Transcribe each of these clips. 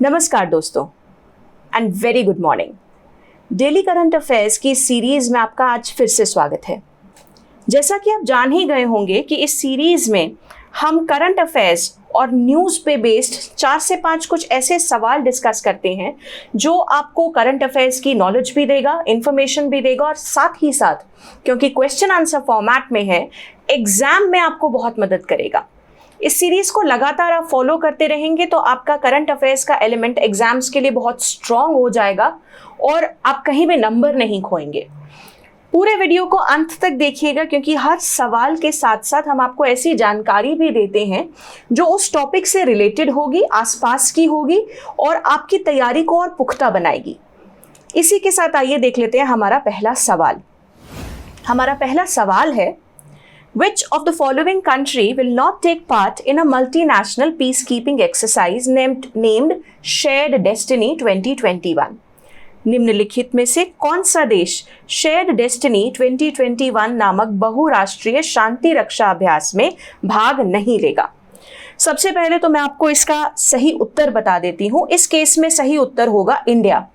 नमस्कार दोस्तों and very good morning. Daily current affairs की सीरीज में आपका आज फिर से स्वागत है। जैसा कि आप जान ही गए होंगे कि इस सीरीज में हम करंट अफेयर्स और न्यूज़ पे बेस्ड 4 से 5 कुछ ऐसे सवाल डिस्कस करते हैं जो आपको करंट अफेयर्स की नॉलेज भी देगा, इंफॉर्मेशन भी देगा और साथ ही साथ क्योंकि क्वेश्चन आंसर फॉर्मेट में है, एग्जाम में आपको बहुत मदद करेगा। इस सीरीज को लगातार आप फॉलो करते रहेंगे तो आपका करंट अफेयर्स का एलिमेंट एग्जाम्स के लिए बहुत स्ट्रांग हो जाएगा और आप कहीं भी नंबर नहीं खोएंगे। पूरे वीडियो को अंत तक देखिएगा क्योंकि हर सवाल के साथ साथ हम आपको ऐसी जानकारी भी देते हैं जो उस टॉपिक से रिलेटेड होगी, आसपास की होगी और आपकी तैयारी को और पुख्ता बनाएगी। इसी के साथ आइए देख लेते हैं हमारा पहला सवाल। हमारा पहला सवाल है, Which of the following country will not take part in a multinational peacekeeping exercise named Shared Destiny 2021? निम्नलिखित में से कौन सा देश Shared Destiny 2021 नामक बहुराष्ट्रीय शांति रक्षा अभ्यास में भाग नहीं लेगा? सबसे पहले तो मैं आपको इसका सही उत्तर बता देती हूँ। इस केस में सही उत्तर होगा इंडिया,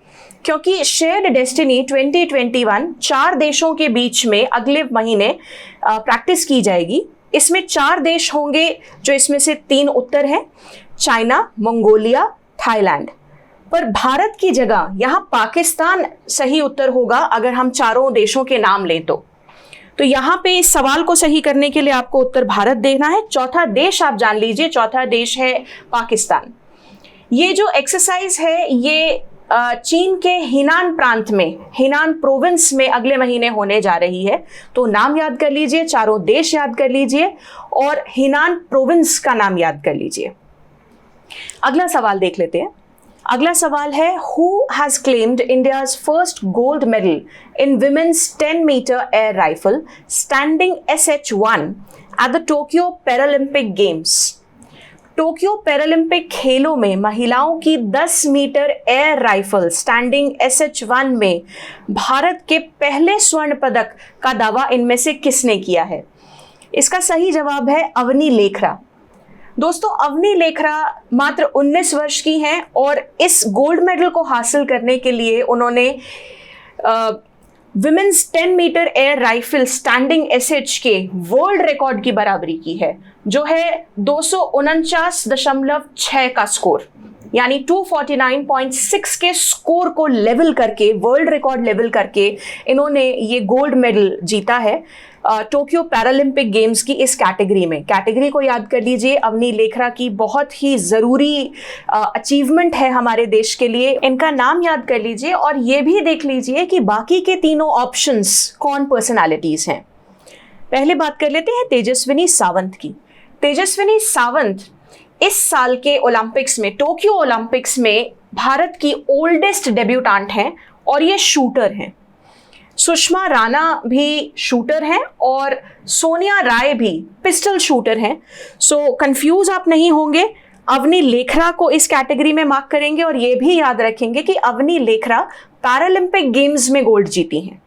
क्योंकि शेयर्ड डेस्टिनी 2021 4 देशों के बीच में अगले महीने प्रैक्टिस की जाएगी। इसमें 4 देश होंगे जो इसमें से 3 उत्तर हैं, चाइना, मंगोलिया, थाईलैंड। पर भारत की जगह यहाँ पाकिस्तान सही उत्तर होगा अगर हम चारों देशों के नाम लें तो यहाँ पे इस सवाल को सही करने के लिए आपको उत्तर भारत देना है। चौथा देश आप जान लीजिए, चौथा देश है पाकिस्तान। ये जो एक्सरसाइज है ये चीन के हिनान प्रांत में, हिनान प्रोविंस में अगले महीने होने जा रही है। तो नाम याद कर लीजिए, चारों देश याद कर लीजिए और हिनान प्रोविंस का नाम याद कर लीजिए। अगला सवाल देख लेते हैं। अगला सवाल है, who has claimed India's first gold medal in women's 10 metre air rifle standing SH1 at the Tokyo Paralympic games? Tokyo Paralympic खेलों में महिलाओं की 10 metre air rifle standing SH1 में भारत के पहले स्वर्ण पदक का दावा इनमें से किसने किया है? इसका सही जवाब है अवनी लेखरा। दोस्तों, अवनी लेखरा मात्र 19 वर्ष की हैं और इस गोल्ड मेडल को हासिल करने के लिए उन्होंने women's 10 metre air rifle standing SH के वर्ल्ड रिकॉर्ड की बराबरी की है, जो है 249.6 का स्कोर, यानी 249.6 के स्कोर को लेवल करके, वर्ल्ड रिकॉर्ड लेवल करके इन्होंने ये गोल्ड मेडल जीता है टोक्यो पैरालंपिक गेम्स की इस कैटेगरी में। कैटेगरी को याद कर लीजिए, अवनी लेखरा की बहुत ही ज़रूरी अचीवमेंट है हमारे देश के लिए। इनका नाम याद कर लीजिए और ये भी देख लीजिए कि बाकी के तीनों ऑप्शंस कौन पर्सनालिटीज़ हैं। पहले बात कर लेते हैं तेजस्विनी सावंत की। तेजस्विनी सावंत इस साल के ओलंपिक्स में, टोक्यो ओलंपिक्स में भारत की ओल्डेस्ट डेब्यूटेंट हैं और ये शूटर हैं। सुषमा राणा भी शूटर हैं और सोनिया राय भी पिस्टल शूटर हैं। सो कंफ्यूज आप नहीं होंगे, अवनी लेखरा को इस कैटेगरी में मार्क करेंगे और ये भी याद रखेंगे कि अवनी लेखरा पैरालंपिक गेम्स में गोल्ड जीती हैं।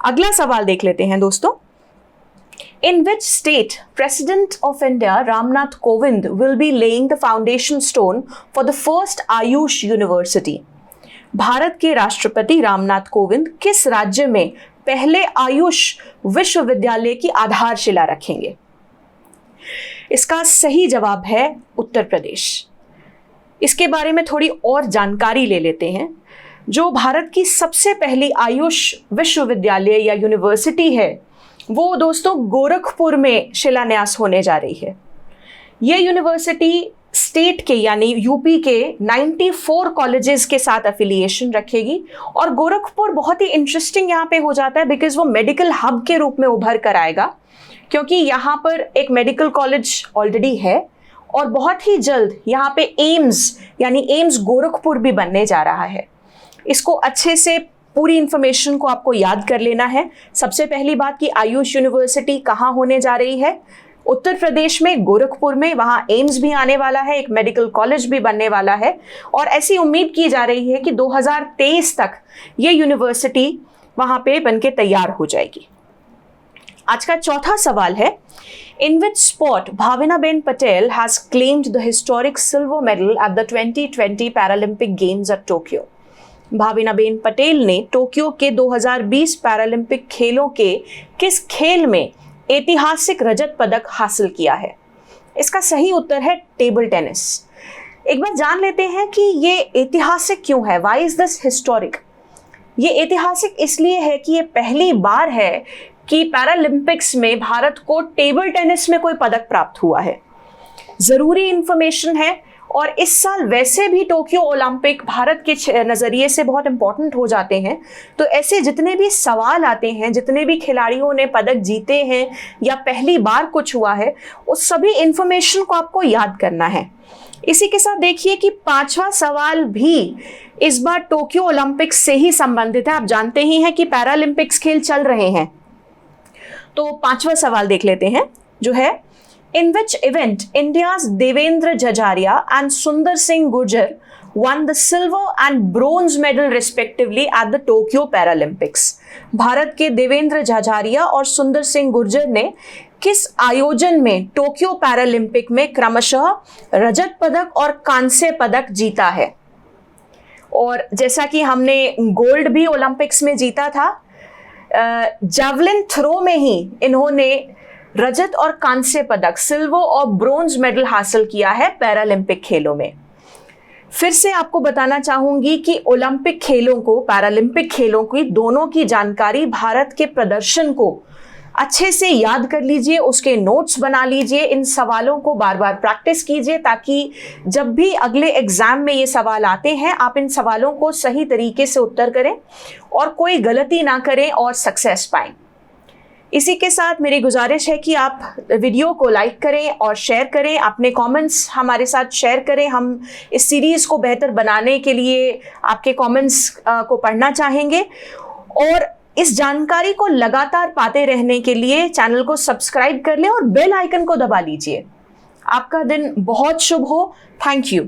अगला सवाल देख लेते हैं दोस्तों। In which state President of India Ramnath Kovind will be laying the foundation stone for the first Ayush University? Bharat के राष्ट्रपति रामनाथ कोविंद किस राज्य में पहले आयुष विश्वविद्यालय की आधारशिला रखेंगे? इसका सही जवाब है उत्तर प्रदेश। इसके बारे में थोड़ी और जानकारी ले लेते हैं। जो भारत की सबसे पहली आयुष विश्वविद्यालय या यूनिवर्सिटी है वो दोस्तों गोरखपुर में शिलान्यास होने जा रही है। ये यूनिवर्सिटी स्टेट के यानी यूपी के 94 कॉलेजेस के साथ एफिलिएशन रखेगी और गोरखपुर बहुत ही इंटरेस्टिंग यहाँ पे हो जाता है बिकॉज वो मेडिकल हब के रूप में उभर कर आएगा, क्योंकि यहाँ पर एक मेडिकल कॉलेज ऑलरेडी है और बहुत ही जल्द यहाँ पे एम्स यानी एम्स गोरखपुर भी बनने जा रहा है। इसको अच्छे से पूरी इंफॉर्मेशन को आपको याद कर लेना है। सबसे पहली बात कि आयुष यूनिवर्सिटी कहाँ होने जा रही है? उत्तर प्रदेश में गोरखपुर में। वहाँ एम्स भी आने वाला है, एक मेडिकल कॉलेज भी बनने वाला है और ऐसी उम्मीद की जा रही है कि 2023 तक ये यूनिवर्सिटी वहाँ पे बनके तैयार हो जाएगी। आज का चौथा सवाल है, In which sport Bhavinaben Patel has claimed the historic silver medal at the 2020 Paralympic Games at Tokyo? Bhavinaben Patel ने टोक्यो के 2020 पैरालंपिक खेलों के किस खेल में ऐतिहासिक रजत पदक हासिल किया है? इसका सही उत्तर है टेबल टेनिस। एक बार जान लेते हैं कि ये ऐतिहासिक क्यों है। Why is this historic? ये ऐतिहासिक इसलिए है कि ये पहली बार है कि पैरालंपिक्स में भारत को टेबल टेनिस में कोई पदक प्राप्त हुआ है। ज़रूरी इंफॉर्मेशन है और इस साल वैसे भी टोक्यो ओलंपिक भारत के नज़रिए से बहुत इंपॉर्टेंट हो जाते हैं। तो ऐसे जितने भी सवाल आते हैं, जितने भी खिलाड़ियों ने पदक जीते हैं या पहली बार कुछ हुआ है, उस सभी इंफॉर्मेशन को आपको याद करना है। इसी के साथ देखिए कि 5वां सवाल भी इस बार टोक्यो ओलंपिक्स से ही संबंधित है। आप जानते ही हैं कि पैरालंपिक्स खेल चल रहे हैं। तो 5वां सवाल देख लेते हैं जो है, in which event India's Devendra Jhajharia and Sundar Singh Gurjar won the silver and bronze medal respectively at the Tokyo Paralympics? Bharat के देवेंद्र जजारिया और सुंदर सिंह गुर्जर ने किस आयोजन में टोक्यो पैरालंपिक में क्रमशः रजत पदक और कांस्य पदक जीता है? और जैसा कि हमने गोल्ड भी ओलंपिक्स में जीता था, जैवलिन थ्रो में ही इन्होंने रजत और कांस्य पदक, सिल्वर और ब्रोंज मेडल हासिल किया है पैरालंपिक खेलों में। फिर से आपको बताना चाहूंगी कि ओलंपिक खेलों को, पैरालंपिक खेलों की दोनों की जानकारी, भारत के प्रदर्शन को अच्छे से याद कर लीजिए, उसके नोट्स बना लीजिए, इन सवालों को बार बार प्रैक्टिस कीजिए ताकि जब भी अगले एग्जाम में ये सवाल आते हैं आप इन सवालों को सही तरीके से उत्तर करें और कोई गलती ना करें और सक्सेस पाएं। इसी के साथ मेरी गुजारिश है कि आप वीडियो को लाइक करें और शेयर करें, अपने कमेंट्स हमारे साथ शेयर करें। हम इस सीरीज़ को बेहतर बनाने के लिए आपके कमेंट्स को पढ़ना चाहेंगे और इस जानकारी को लगातार पाते रहने के लिए चैनल को सब्सक्राइब कर लें और बेल आइकन को दबा लीजिए। आपका दिन बहुत शुभ हो। Thank you.